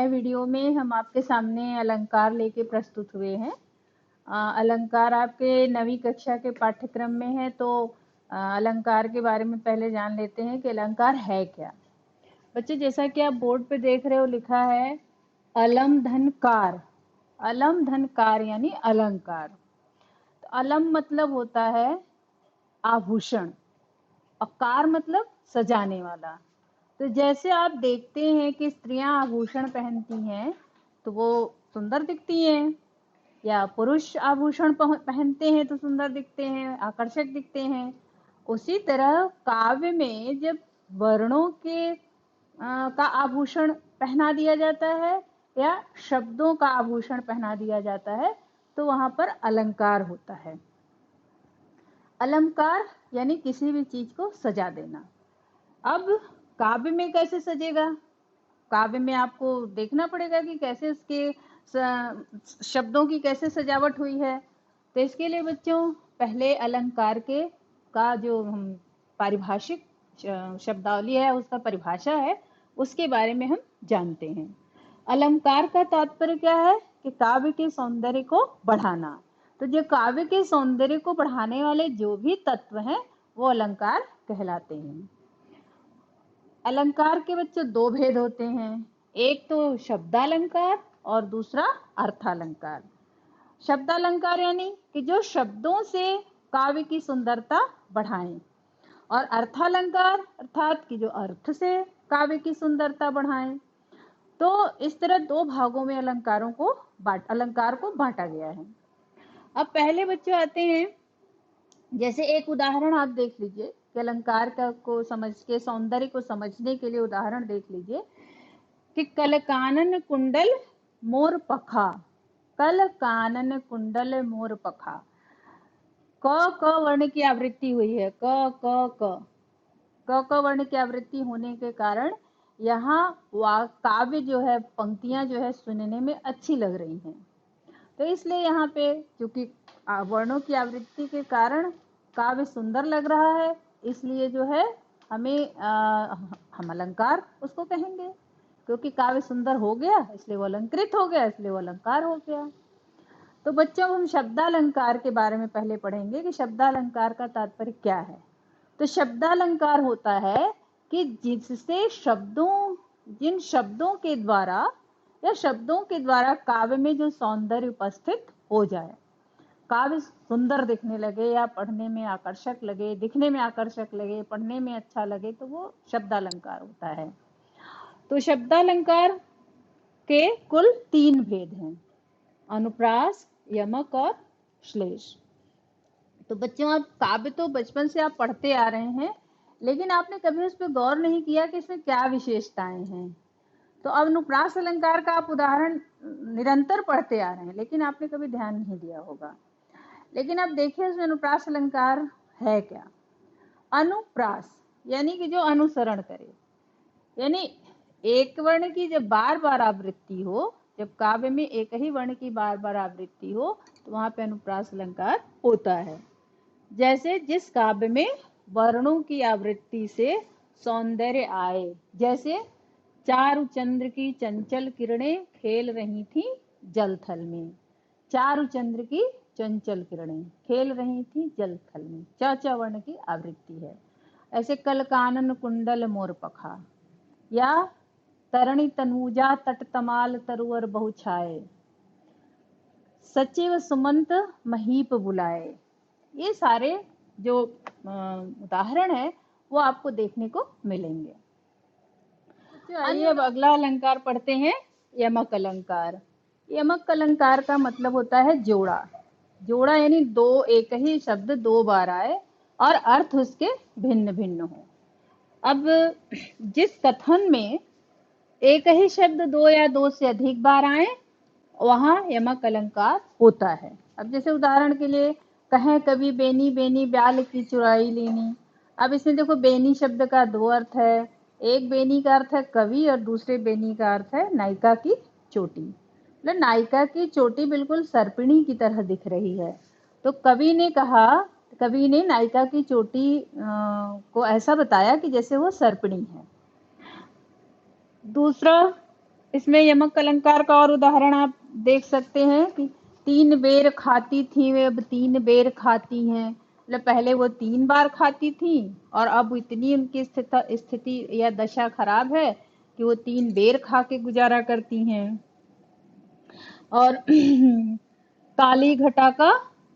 नए वीडियो में हम आपके सामने अलंकार लेके प्रस्तुत हुए हैं। अलंकार आपके 9वीं कक्षा के पाठ्यक्रम में है, तो अलंकार के बारे में पहले जान लेते हैं कि अलंकार है क्या। बच्चे, जैसा कि आप बोर्ड पे देख रहे हो, लिखा है अलम धन कार। अलम धन कार यानी अलंकार। तो अलम मतलब होता है आभूषण और कार मतलब सजाने वाला। तो जैसे आप देखते हैं कि स्त्रियां आभूषण पहनती हैं तो वो सुंदर दिखती हैं, या पुरुष आभूषण पहनते हैं तो सुंदर दिखते हैं, आकर्षक दिखते हैं। उसी तरह काव्य में जब वर्णों के का आभूषण पहना दिया जाता है या शब्दों का आभूषण पहना दिया जाता है तो वहां पर अलंकार होता है। अलंकार यानी किसी भी चीज को सजा देना। अब काव्य में कैसे सजेगा? काव्य में आपको देखना पड़ेगा कि कैसे उसके शब्दों की कैसे सजावट हुई है। तो इसके लिए बच्चों पहले अलंकार के का जो हम पारिभाषिक शब्दावली है, उसका परिभाषा है, उसके बारे में हम जानते हैं। अलंकार का तात्पर्य क्या है कि काव्य के सौंदर्य को बढ़ाना। तो जो काव्य के सौंदर्य को बढ़ाने वाले जो भी तत्व हैं वो अलंकार कहलाते हैं। अलंकार के बच्चों दो भेद होते हैं, एक तो शब्दालंकार और दूसरा अर्थालंकार। शब्दालंकार यानी कि जो शब्दों से काव्य की सुंदरता बढ़ाएं, और अर्थालंकार अर्थात कि जो अर्थ से काव्य की सुंदरता बढ़ाएं। तो इस तरह दो भागों में अलंकार को बांटा गया है। अब पहले बच्चों आते हैं, जैसे एक उदाहरण आप देख लीजिए कि अलंकार को समझ के सौंदर्य को समझने के लिए उदाहरण देख लीजिए कि कल कानन कुंडल मोर पखा। कल कानन कुंडल मोर पखा। क वर्ण की आवृत्ति हुई है, क वर्ण की आवृत्ति होने के कारण यहाँ काव्य जो है, पंक्तियां जो है सुनने में अच्छी लग रही हैं। तो इसलिए यहाँ पे क्योंकि वर्णों की आवृत्ति के कारण काव्य सुंदर लग रहा है, इसलिए जो है हम अलंकार उसको कहेंगे, क्योंकि काव्य सुंदर हो गया इसलिए वो अलंकृत हो गया, इसलिए वो अलंकार हो गया। तो बच्चों, हम शब्दालंकार के बारे में पहले पढ़ेंगे कि शब्दालंकार का तात्पर्य क्या है। तो शब्दालंकार होता है कि जिससे जिन शब्दों के द्वारा या शब्दों के द्वारा काव्य में जो सौंदर्य उपस्थित हो जाए, काव्य सुंदर दिखने लगे या पढ़ने में आकर्षक लगे, दिखने में आकर्षक लगे, पढ़ने में अच्छा लगे, तो वो शब्दालंकार होता है। तो शब्दालंकार के कुल 3 भेद हैं, अनुप्रास, यमक और श्लेष। तो बच्चों, आप काव्य तो बचपन से आप पढ़ते आ रहे हैं, लेकिन आपने कभी उस पर गौर नहीं किया कि इसमें क्या विशेषताएं हैं। तो अनुप्रास अलंकार का आप उदाहरण निरंतर पढ़ते आ रहे हैं, लेकिन आपने कभी ध्यान नहीं दिया होगा। लेकिन अब देखिए उसमें अनुप्रास अलंकार है क्या। अनुप्रास यानी कि जो अनुसरण करे, यानी एक वर्ण की जब बार बार आवृत्ति हो, जब काव्य में एक ही वर्ण की बार बार आवृत्ति हो तो वहां पे अनुप्रास अलंकार होता है। जैसे जिस काव्य में वर्णों की आवृत्ति से सौंदर्य आए, जैसे चारु चंद्र की चंचल किरणें खेल रही थी जल थल में। चारु चंद्र की चंचल किरणें खेल रही थी जल थल में, च वर्ण की आवृत्ति है। ऐसे कल कानन कुंडल मोर पखा, या तरणि तनूजा तट तमाल तरुअर बहु छाए, सचिव सुमंत महीप बुलाए। ये सारे जो उदाहरण है वो आपको देखने को मिलेंगे। आइए अब अगला अलंकार पढ़ते हैं, यमक अलंकार। यमक अलंकार का मतलब होता है जोड़ा। जोड़ा यानी एक ही शब्द 2 बार आए और अर्थ उसके भिन्न भिन्न हो। अब जिस कथन में एक ही शब्द 2 या 2 से अधिक बार आए वहां यमक अलंकार होता है। अब जैसे उदाहरण के लिए कहें, कभी बेनी बेनी ब्याल की चुराई लेनी। अब इसमें देखो, बेनी शब्द का 2 अर्थ है। एक बेनी का अर्थ है कवि और दूसरे बेनी का अर्थ है नायिका की चोटी। मतलब नायिका की चोटी बिल्कुल सर्पिणी की तरह दिख रही है, तो कवि ने नायिका की चोटी को ऐसा बताया कि जैसे वो सर्पिणी है। दूसरा इसमें यमक अलंकार का और उदाहरण आप देख सकते हैं कि 3 बेर खाती थी वे अब 3 बेर खाती हैं। मतलब पहले वो 3 बार खाती थी और अब इतनी उनकी स्थिति या दशा खराब है कि वो 3 बेर खा के गुजारा करती हैं। और काली घटा का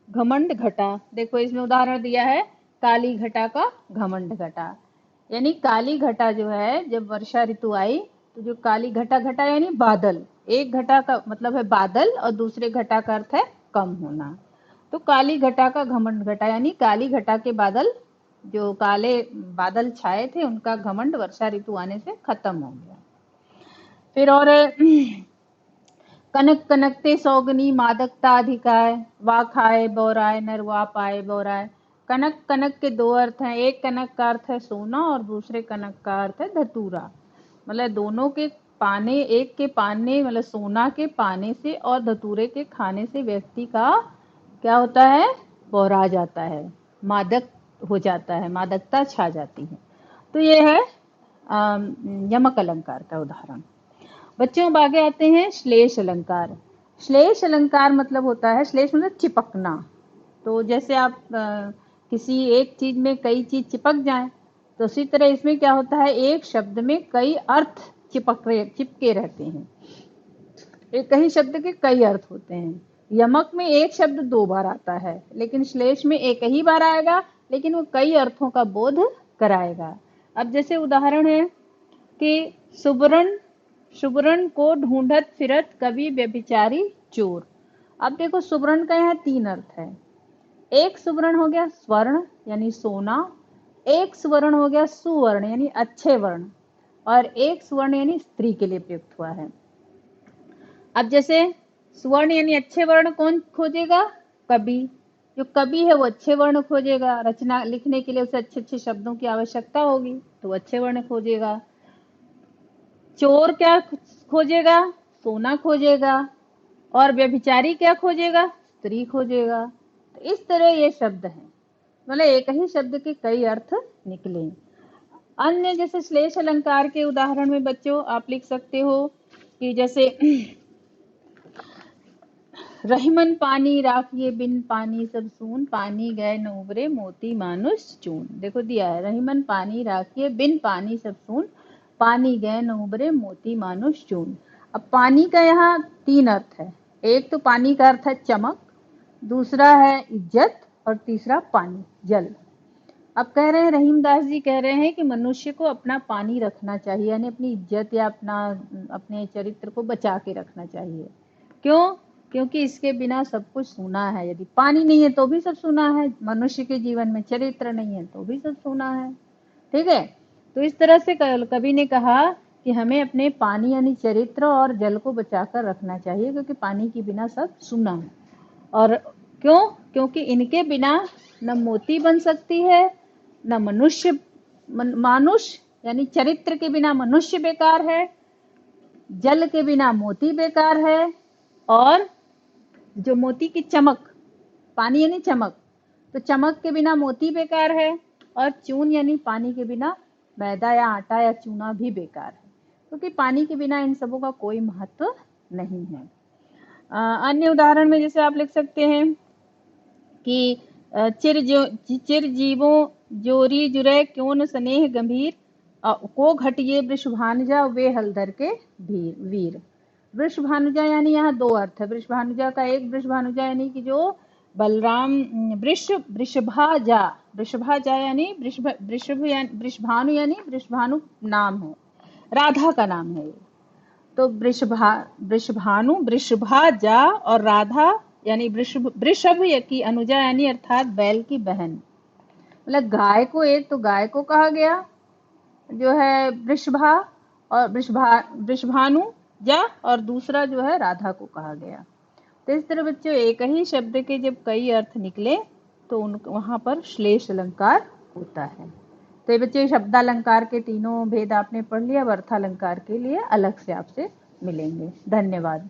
घमंड घटा, देखो इसमें उदाहरण दिया है काली घटा का घमंड घटा। यानी काली घटा जो है, जब वर्षा ऋतु आई तो जो काली घटा, घटा यानी बादल, एक घटा का मतलब है बादल और दूसरे घटा का अर्थ है कम होना। तो काली घटा का घमंड घटा यानी काली घटा के बादल, जो काले बादल छाए थे उनका घमंड वर्षा ऋतु आने से खत्म हो गया। फिर और कनक कनकते सौगनी मादकता अधिकाय, वा खाए बोराय नर वा पाए बोराय। कनक कनक के दो अर्थ हैं, एक कनक का अर्थ है सोना और दूसरे कनक का अर्थ है धतूरा। मतलब दोनों के पाने, एक के पाने मतलब सोना के पाने से और धतूरे के खाने से व्यक्ति का क्या होता है, बोरा जाता है, मादक हो जाता है, मादकता छा जाती है। तो ये है यमक अलंकार का उदाहरण। बच्चों अब आगे आते हैं श्लेष अलंकार। श्लेष अलंकार मतलब होता है, श्लेष मतलब चिपकना। तो जैसे आप किसी एक चीज में कई चीज चिपक जाएं, तो उसी तरह इसमें क्या होता है, एक शब्द में कई अर्थ चिपके रहते हैं। एक ही शब्द के कई अर्थ होते हैं। यमक में एक शब्द 2 बार आता है, लेकिन श्लेष में एक ही बार आएगा, लेकिन वो कई अर्थों का बोध कराएगा। अब जैसे उदाहरण है कि सुबरण सुबरण को ढूंढत फिरत कवि व्यभिचारी चोर। अब देखो सुबरण का यहाँ 3 अर्थ है। एक सुवर्ण हो गया स्वर्ण यानी सोना, एक सुवर्ण हो गया सुवर्ण यानी अच्छे वर्ण, और एक सुवर्ण यानी स्त्री के लिए प्रयुक्त हुआ है। अब जैसे सुवर्ण यानी अच्छे वर्ण कौन खोजेगा, कवि। जो कवि है वो अच्छे वर्ण खोजेगा, रचना लिखने के लिए उसे अच्छे अच्छे शब्दों की आवश्यकता होगी तो अच्छे वर्ण खोजेगा। चोर क्या खोजेगा, सोना खोजेगा, और व्यभिचारी क्या खोजेगा, स्त्री खोजेगा। तो इस तरह ये शब्द है, मतलब एक ही शब्द के कई अर्थ निकले। अन्य जैसे श्लेष अलंकार के उदाहरण में बच्चों आप लिख सकते हो कि जैसे रहीमन पानी राखिए बिन पानी सब सून, पानी गए न उबरे मोती मानुष चून। देखो दिया है रहीमन पानी राखिए बिन पानी सब सून, पानी गए न उबरे मोती मानुष चून। अब पानी का यहाँ 3 अर्थ है। एक तो पानी का अर्थ है चमक, दूसरा है इज्जत, और तीसरा पानी जल। अब कह रहे हैं रहीमदास जी कह रहे हैं कि मनुष्य को अपना पानी रखना चाहिए, यानी अपनी इज्जत या अपने चरित्र को बचा के रखना चाहिए। क्यों? क्योंकि इसके बिना सब कुछ सूना है। यदि पानी नहीं है तो भी सब सूना है, मनुष्य के जीवन में चरित्र नहीं है तो भी सब सूना है। ठीक है, तो इस तरह से कवि ने कहा कि हमें अपने पानी यानी चरित्र और जल को बचाकर रखना चाहिए, क्योंकि पानी के बिना सब सूना है। और क्यों? क्योंकि इनके बिना न मोती बन सकती है, न मनुष्य मानुष यानी चरित्र के बिना मनुष्य बेकार है, जल के बिना मोती बेकार है, और जो मोती की चमक, पानी यानी चमक, तो चमक के बिना मोती बेकार है, और चून यानी पानी के बिना मैदा या आटा या चूना भी बेकार है, क्योंकि पानी के बिना इन सबों का कोई महत्व नहीं है। अन्य उदाहरण में जैसे आप लिख सकते हैं कि चिर जीवों जोरी जुरे क्यों न स्नेह गंभीर, को घटिए वृषभानुजा वे हलधर के वीर। वृषभानुजा यानी यहाँ 2 अर्थ है। वृषभानुजा का एक वृषभानुजा यानी कि जो बलराम वृषभाजा यानी वृषभानु यानी वृषभानु नाम है, राधा का नाम है। तो वृषभानु वृषभाजा और राधा यानी वृषभ की अनुजा यानी अर्थात बैल की बहन। मतलब गाय को, एक तो गाय को कहा गया जो है वृषभा और वृषभानु जा, और दूसरा जो है राधा को कहा गया। तो इस तरह बच्चों एक ही शब्द के जब कई अर्थ निकले तो वहां पर श्लेष अलंकार होता है। तो ये बच्चे शब्दालंकार के तीनों भेद आपने पढ़ लिया। अब अर्थालंकार के लिए अलग से आपसे मिलेंगे। धन्यवाद।